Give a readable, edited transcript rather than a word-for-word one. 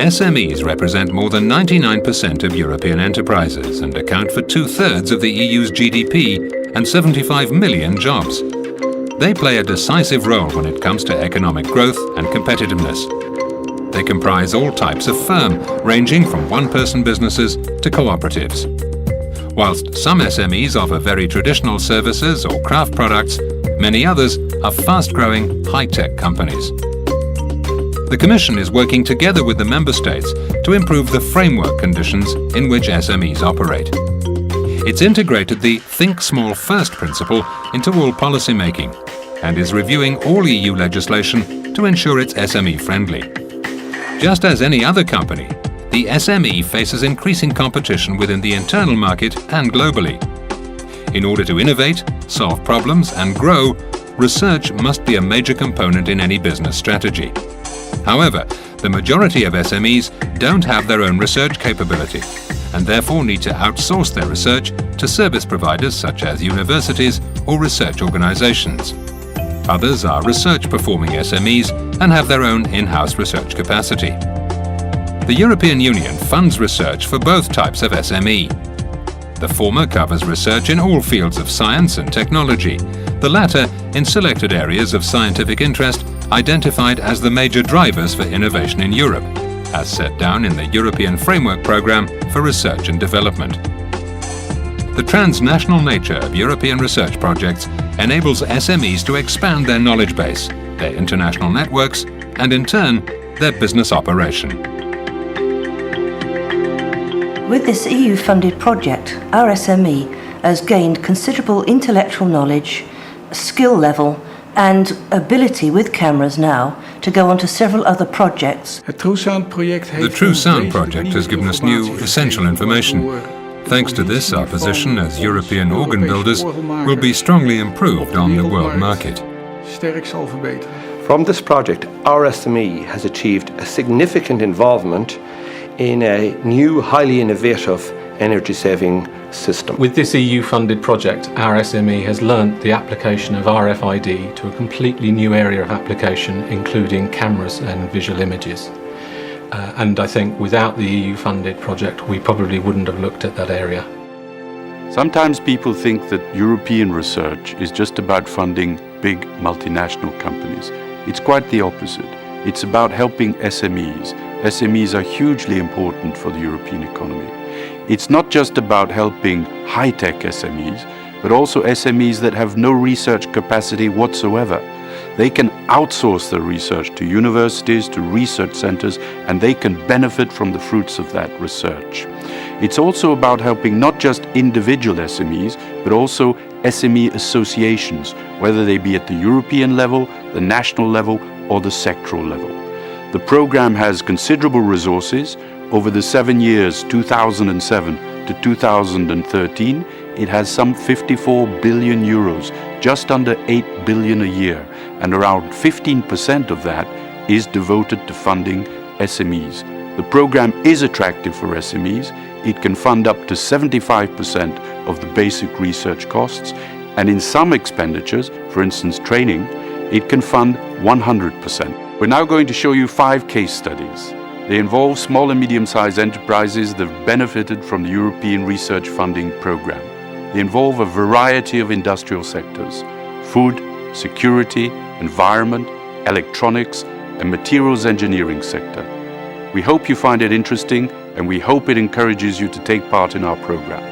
SMEs represent more than 99% of European enterprises and account for 2/3 of the EU's GDP and 75 million jobs. They play a decisive role when it comes to economic growth and competitiveness. They comprise all types of firm, ranging from one-person businesses to cooperatives. Whilst some SMEs offer very traditional services or craft products, many others are fast-growing, high-tech companies. The Commission is working together with the Member States to improve the framework conditions in which SMEs operate. It's integrated the Think Small First principle into all policy making and is reviewing all EU legislation to ensure it's SME-friendly. Just as any other company, the SME faces increasing competition within the internal market and globally. In order to innovate, solve problems and grow, research must be a major component in any business strategy. However, the majority of SMEs don't have their own research capability and therefore need to outsource their research to service providers such as universities or research organizations. Others are research-performing SMEs and have their own in-house research capacity. The European Union funds research for both types of SME. The former covers research in all fields of science and technology, the latter in selected areas of scientific interest identified as the major drivers for innovation in Europe, as set down in the European Framework Programme for Research and Development. The transnational nature of European research projects enables SMEs to expand their knowledge base, their international networks, and in turn, their business operation. With this EU-funded project, our SME has gained considerable intellectual knowledge, skill level, and ability with cameras now to go on to several other projects. The True Sound project has given us new, essential information. Thanks to this, our position as European organ builders will be strongly improved on the world market. From this project, our SME has achieved a significant involvement in a new, highly innovative energy-saving system. With this EU-funded project, our SME has learnt the application of RFID to a completely new area of application, including cameras and visual images. And I think without the EU-funded project, we probably wouldn't have looked at that area. Sometimes people think that European research is just about funding big multinational companies. It's quite the opposite. It's about helping SMEs. SMEs are hugely important for the European economy. It's not just about helping high-tech SMEs, but also SMEs that have no research capacity whatsoever. They can outsource their research to universities, to research centers, and they can benefit from the fruits of that research. It's also about helping not just individual SMEs, but also SME associations, whether they be at the European level, the national level, or the sectoral level. The program has considerable resources. Over the 7 years, 2007 to 2013, it has some 54 billion euros, just under 8 billion a year, and around 15% of that is devoted to funding SMEs. The program is attractive for SMEs. It can fund up to 75% of the basic research costs, and in some expenditures, for instance training, it can fund 100%. We're now going to show you 5 case studies. They involve small and medium-sized enterprises that have benefited from the European Research Funding Program. They involve a variety of industrial sectors: food, security, environment, electronics, and materials engineering sector. We hope you find it interesting, and we hope it encourages you to take part in our program.